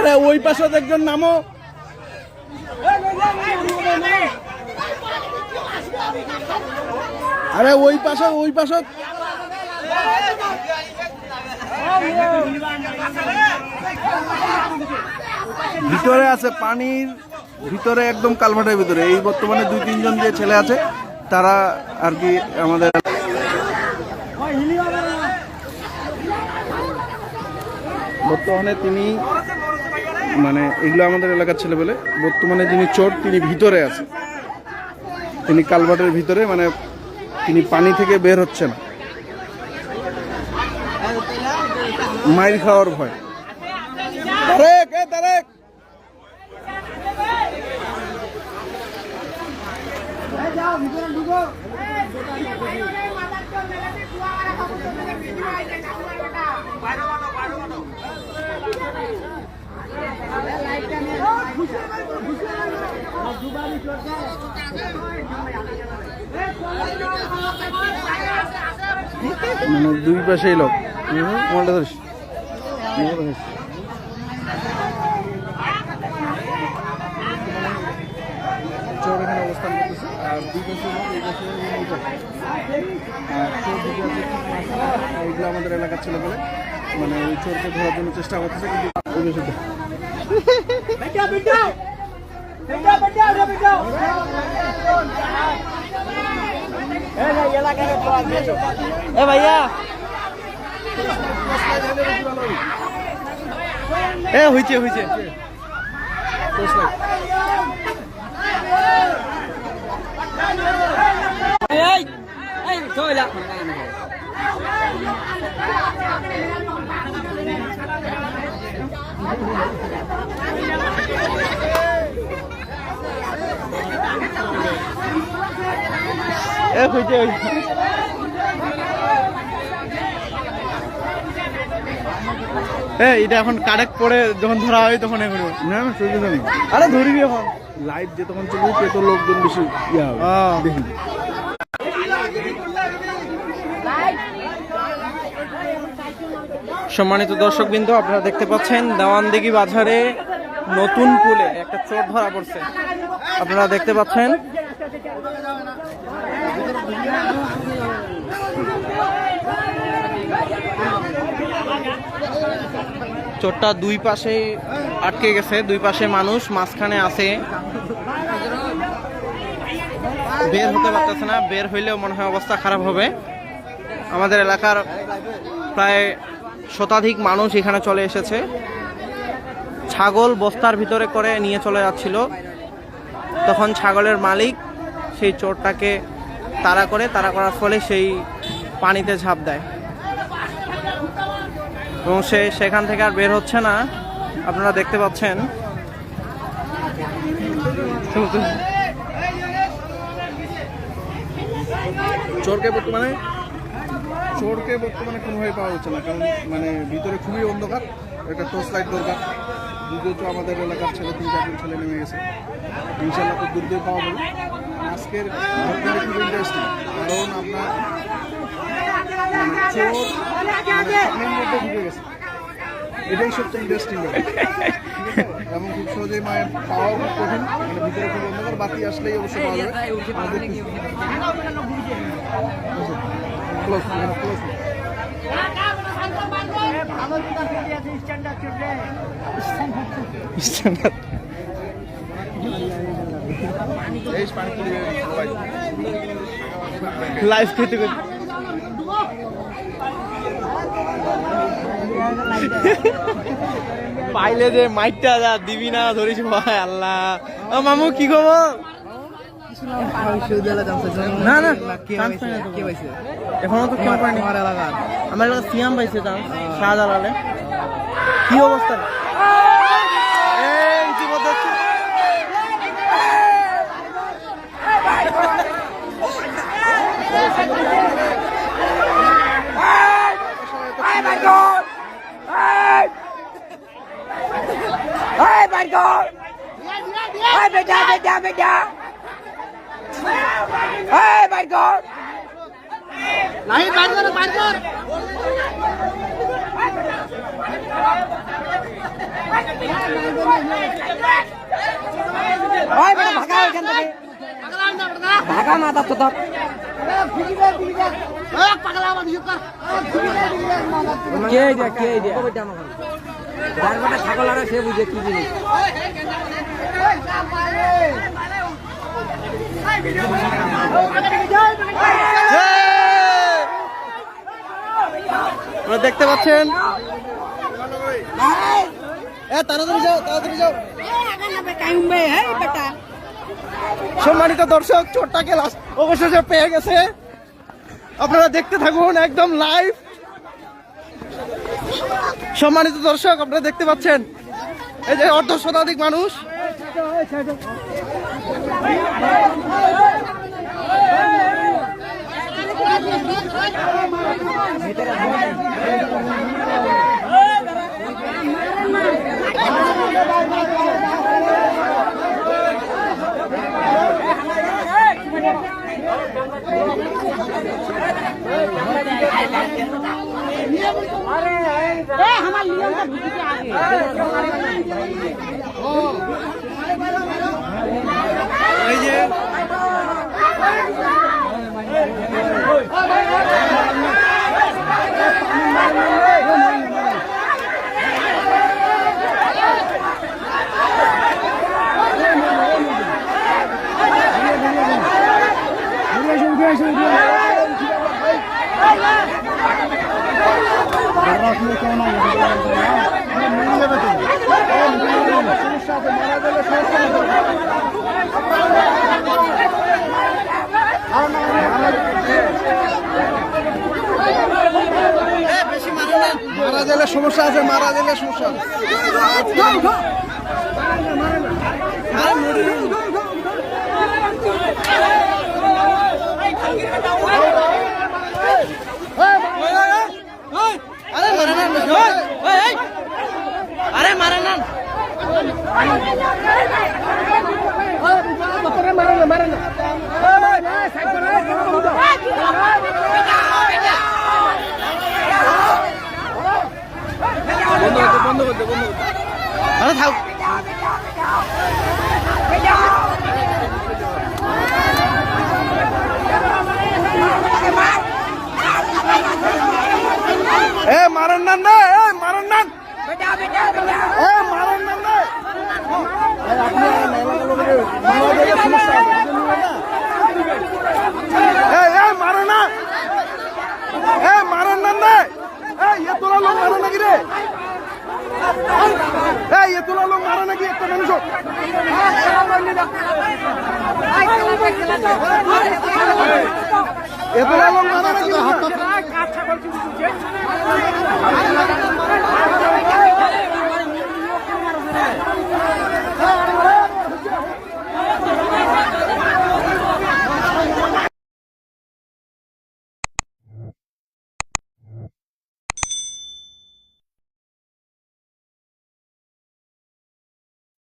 আরে ওই পাশে একজন নামো। আরে ওই পাশে ভিতরে আছে, পানির ভিতরে একদম কালভার্টের ভিতরে। এই বর্তমানে 2-3 জন যে ছেলে আছে তারা আর কি আমাদের বর্তমানে তিনি মানে এগুলো আমাদের এলাকার ছেলে বলে বর্তমানে যিনি চোর তিনি ভিতরে আছে, তিনি কালভার্টের ভিতরে, মানে তিনি পানি থেকে বের হচ্ছে না, মাইর খাওয়ার ভয়। তারেক মানে দুই পাশেই লোক। মোবাইলটা ধরিস, চোর এখানে অবস্থান করতেছে আর দুই পাশে লোক, এই পাশে এইগুলো আমাদের এলাকার ছেলে বলে মানে ওই চোরকে ধরার জন্য চেষ্টা করতেছে, কিন্তু হয়েছে এটা এখন কারেক্ট পরে যখন ধরা হয় তখন এখন না সুবিধা নেই। আরে ধরবি এখন লাইভ যে তখন চলবে কে তো লোকজন বেশি দেখি। সম্মানিত দর্শকবৃন্দ, আপনারা দেখতে পাচ্ছেন দেওয়ানদিঘি বাজারে নতুন পুলে একটা চোর ধরা পড়ছে। আপনারা দেখতে পাচ্ছেন চোরটা দুই পাশে আটকে গেছে, দুই পাশে মানুষ, মাঝখানে আছে, বের হতে পারতেছে না। বের হইলেও মনে হয় অবস্থা খারাপ হবে। আমাদের এলাকার প্রায় শতাধিক মানুষ এখানে চলে এসেছে। ছাগল বস্তার ভিতরে করে নিয়ে চলে যাচ্ছিল, তখন ছাগলের মালিক সেই চোরটাকে তাড়া করার ফলে সেই পানিতে ঝাঁপ দেয় এবং সে সেখান থেকে আর বের হচ্ছে না। আপনারা দেখতে পাচ্ছেন চোরকে বর্তমানে কোনোভাবে পাওয়া যাচ্ছে না, কারণ মানে ভিতরে খুবই অন্ধকার, একটা টর্চ লাইট দরকার। দ্রুত আমাদের এলাকার ছেলে 3-4 ছেলে নেমে গেছে, ইনশাল্লাহ খুব দ্রুত পাওয়া যাবে। আজকের ঘটনাটা খুব ইন্টারেস্টিং, কারণ আপনার চোর সামনের মধ্যে ঢুকে গেছে, এটাই সবচেয়ে ইন্টারেস্টিং ব্যাপার। এবং খুব সহজেই পাওয়া খুব কঠিন, মানে ভিতরে খুব অন্ধকার, বাতি আসলেই অবশ্যই পাওয়া যাবে। লাইভ খেতে পাইলে যে মাইকটা যা দিবি না ধরিস ভাই। আল্লাহ, মামু কি খবর? না এখনো তো কেউ পায়নি আমার এলাকার। আমার এলাকার সিয়াম পাইছে চান্স, শাহজালালে। কি অবস্থা ভাগা মাথা তো ছাগল আর সে বুঝে কি জিনিস আপনারা দেখতে পাচ্ছেন, তাড়াতাড়ি যাও, তাড়াতাড়ি যাও। সম্মানিত দর্শক, চোরটাকে অবশেষে পেয়ে গেছে। আপনারা দেখতে থাকুন একদম লাইভ। সম্মানিত দর্শক, আপনারা দেখতে পাচ্ছেন এই যে অর্ধ শতাধিক মানুষ। এই যে মারা গেলে সমস্যা আছে, মারা গেলে সমস্যা আছে। আরে মারে না, বন্ধ করতে আরে থাক। এ মারেন না, মারেন না, মারেন না। মারে না, মারেন না, এ তোলা লোক মারে নাকি রে? এ তোলা লোক মারে নাকি একটা মানুষ? এ তোলা লোক মারে নাকি?